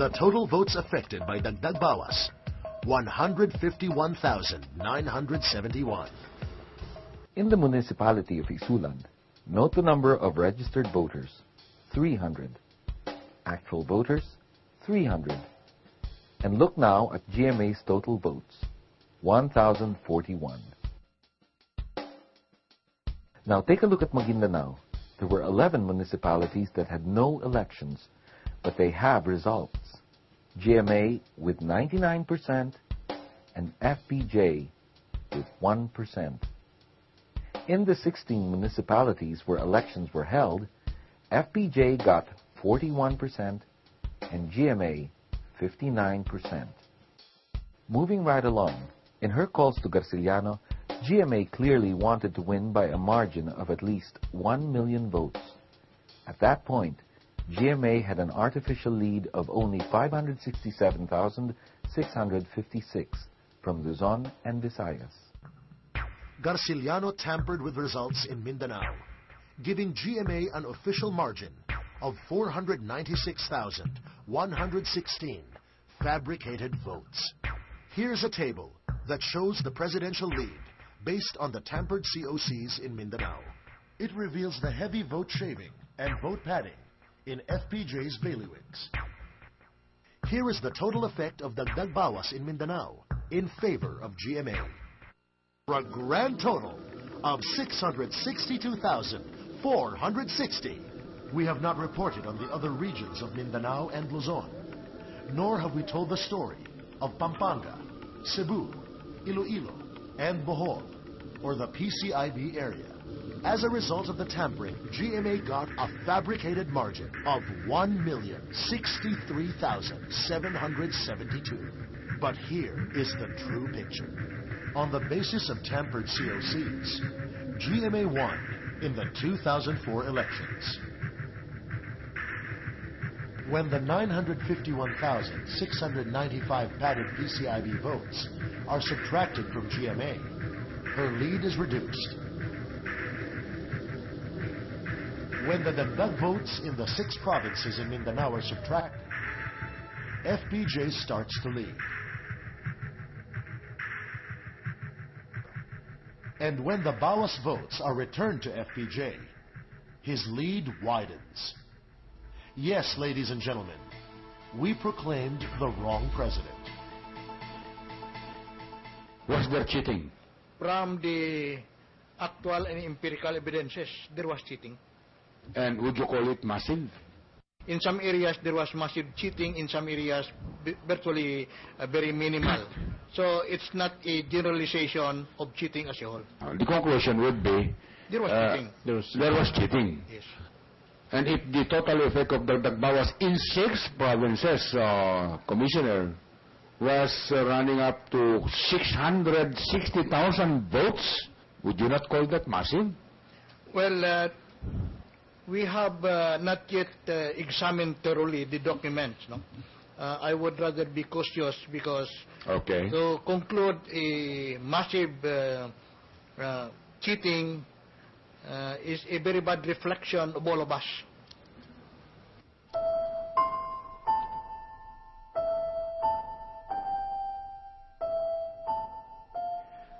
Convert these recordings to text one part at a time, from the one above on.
The total votes affected by Dagdag Bawas, 151,971. In the municipality of Isulad, note the number of registered voters, 300. Actual voters, 300. And look now at GMA's total votes, 1,041. Now take a look at Maguindanao. There were 11 municipalities that had no elections, but they have results. GMA with 99% and FPJ with 1%. In the 16 municipalities where elections were held, FPJ got 41% and GMA 59%. Moving right along, in her calls to Garciliano, GMA clearly wanted to win by a margin of at least 1 million votes. At that point, GMA had an artificial lead of only 567,656 from Luzon and Visayas. Garciliano tampered with results in Mindanao, giving GMA an official margin of 496,116 fabricated votes. Here's a table that shows the presidential lead based on the tampered COCs in Mindanao. It reveals the heavy vote shaving and vote padding in FPJ's bailiwicks. Here is the total effect of Dagdag Bawas in Mindanao in favor of GMA. For a grand total of 662,460. We have not reported on the other regions of Mindanao and Luzon, nor have we told the story of Pampanga, Cebu, Iloilo, and Bohol, or the PCIB area. As a result of the tampering, GMA got a fabricated margin of 1,063,772. But here is the true picture. On the basis of tampered COCs, GMA won in the 2004 elections. When the 951,695 padded PCIB votes are subtracted from GMA, her lead is reduced. When the Dagdag votes in the 6 provinces in Mindanao are subtracted, FPJ starts to lead. And when the Bawas votes are returned to FPJ, his lead widens. Yes, ladies and gentlemen, we proclaimed the wrong president. Was there cheating? From the actual and empirical evidences, there was cheating. And would you call it massive? In some areas, there was massive cheating. In some areas, virtually very minimal. So it's not a generalization of cheating as a whole. The conclusion would be there was cheating. There was cheating. Yes. And if the total effect of Dagdag Bawas in 6 provinces, Commissioner, was running up to 660,000 votes, would you not call that massive? Well, we have not yet examined thoroughly the documents. No? I would rather be cautious because to conclude a massive cheating is a very bad reflection of all of us.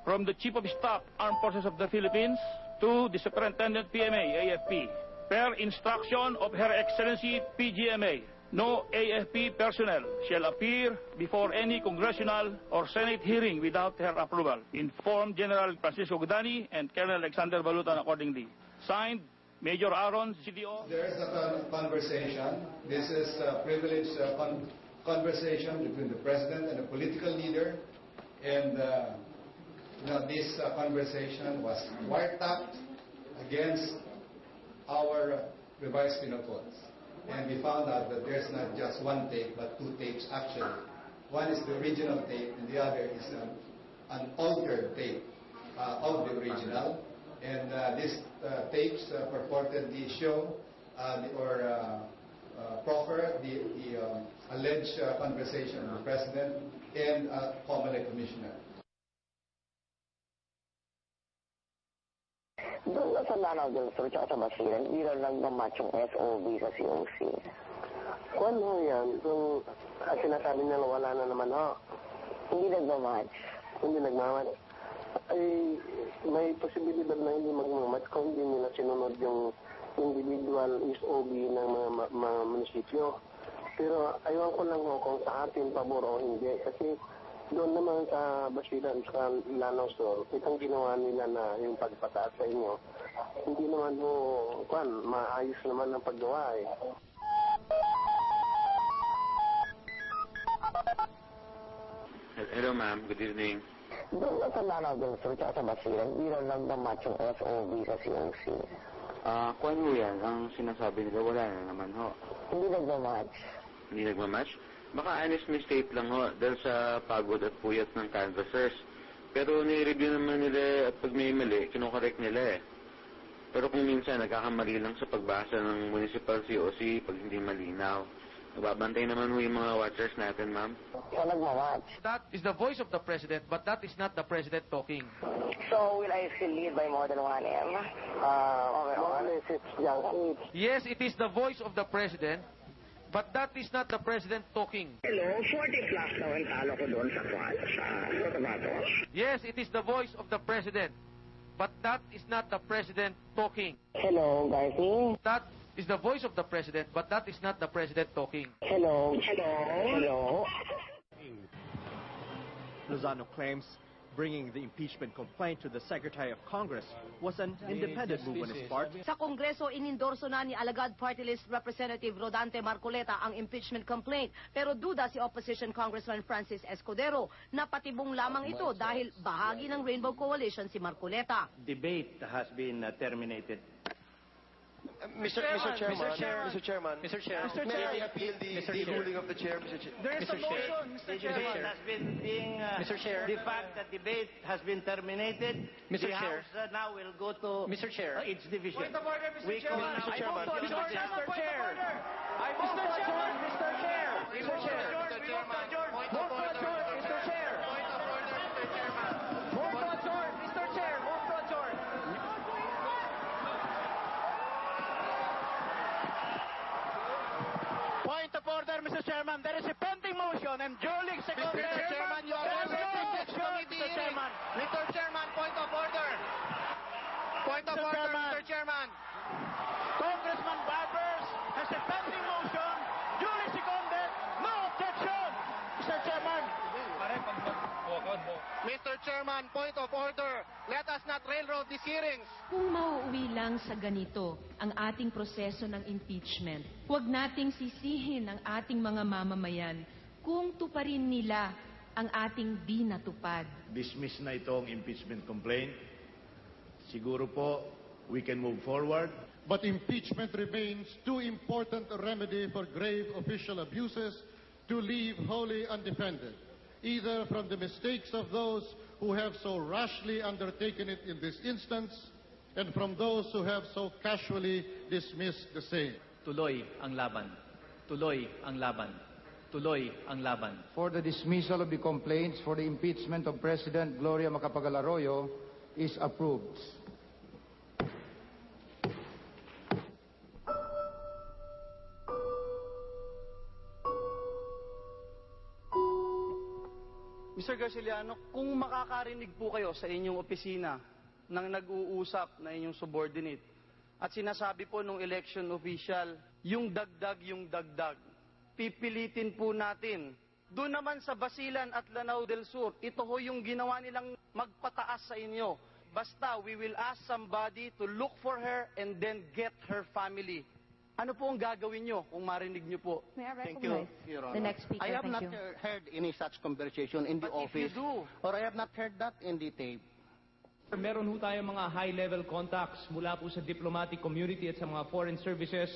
From the Chief of Staff, Armed Forces of the Philippines, to the Superintendent PMA, AFP, per instruction of Her Excellency PGMA, no AFP personnel shall appear before any congressional or Senate hearing without her approval. Inform General Francisco Godani and Colonel Alexander Balutan accordingly. Signed, Major Aaron, CDO. There is a conversation. This is a privileged conversation between the President and a political leader. And this conversation was wiretapped against our revised penal codes. And we found out that there's not just one tape, but 2 tapes actually. One is the original tape, and the other is an altered tape of the original. And these tapes purportedly show proffer the alleged conversation of the President and a Comelec Commissioner. Doon sa Lanao del Sur at sa Basilan, ilan lang naman yung SOB sa COC. Kung ano yan, kung sinasabi nila wala na naman ho. Hindi nagmamatch. Hindi nagmamatch. Ay, may posibilidad na hindi magmamatch kung hindi nila sinunod yung individual SOB ng mga munisipyo. Pero ayaw ko lang ho kung sa atin pabor o hindi. Kasi doon naman sa Basilan, sa Lanao Sur, itong ginawa nila na yung pagpataas sa inyo, hindi naman ho, maayos naman ang paggawa eh. Hello ma'am, good evening. Doon sa Lanao del Sur, sa Basilan, hindi lang na-match yung SOB sa COC. Kung ano yan, ang sinasabi nila, wala na naman ho. Hindi nagmamatch. Hindi nagmamatch? Baka honest mistake lang ho, dahil sa pagod at puyat ng canvassers. Pero ni-review naman nila at pag may mali, kinokorek nila eh. Pero kung minsan nagkakamali lang sa pagbasa ng municipal COC pag hindi malinaw. Nagbabantay naman ho yung mga watchers natin, ma'am. So nagmamatch. That is the voice of the president, but that is not the president talking. So will I still lead by more than 1 M? Yes, it is the voice of the president, but that is not the president talking. Hello, 40 plus daw ang talo ko doon sa Cotabato. Yes, it is the voice of the president, but that is not the president talking. Hello, Garci. That is the voice of the president, but that is not the president talking. Hello. Hello. Hello. Lozano claims bringing the impeachment complaint to the Secretary of Congress was an independent move on his part. Sa Kongreso, inindorso na ni Alagad Party List Representative Rodante Marcoleta ang impeachment complaint. Pero duda si Opposition Congressman Francis Escudero na patibong lamang ito dahil bahagi ng Rainbow Coalition si Marcoleta. Debate has been terminated. Mr. Chairman, may I appeal the ruling of the Chair, Mr. Chair? There is a motion, Mr. Chairman. Has been being, the fact that debate has been terminated, the House now will go to its division. Point of order, Mr. Chairman. Mr. Chairman. Mr. Chair. I move to adjourn, Mr. Chair. Mr. Chair. Move to adjourn, Mr. Chair. Point of order, Mr. Chairman. Move to adjourn, Mr. Chair. Move to adjourn. Point of order, Mr. Chairman. There is a pending motion and duly seconded. Mr. Chairman, you are Mr. Chairman. Mr. Chairman, point of order. Point of order, Mr. Chairman. Congressman Barbers has a pending motion, duly seconded, no objection. Mr. Chairman. Mr. Chairman, point of order. Let us not railroad these hearings. Kung mauuwi lang sa ganito ang ating proseso ng impeachment, huwag nating sisihin ang ating mga mamamayan kung tuparin nila ang ating di natupad. Dismiss na itong impeachment complaint. Siguro po, we can move forward. But impeachment remains too important a remedy for grave official abuses to leave wholly undefended, either from the mistakes of those who have so rashly undertaken it in this instance, and from those who have so casually dismissed the same. Tuloy ang laban. Tuloy ang laban. Tuloy ang laban. For the dismissal of the complaints for the impeachment of President Gloria Macapagal Arroyo is approved. Mr. Garciliano, kung makakarinig po kayo sa inyong opisina ng nag-uusap na inyong subordinate at sinasabi po nung election official, yung dagdag, pipilitin po natin. Doon naman sa Basilan at Lanao del Sur, ito ho yung ginawa nilang magpataas sa inyo. Basta, we will ask somebody to look for her and then get her family. Ano po ang gagawin nyo kung marinig nyo po? Thank you, Your Honor. The next speaker, I have thank not you. heard any such conversation in the office. if you do, or I have not heard that in the tape. Meron ho tayong mga high-level contacts mula po sa diplomatic community at sa mga foreign services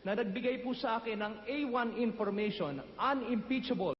na nagbigay po sa akin ng A1 information, unimpeachable.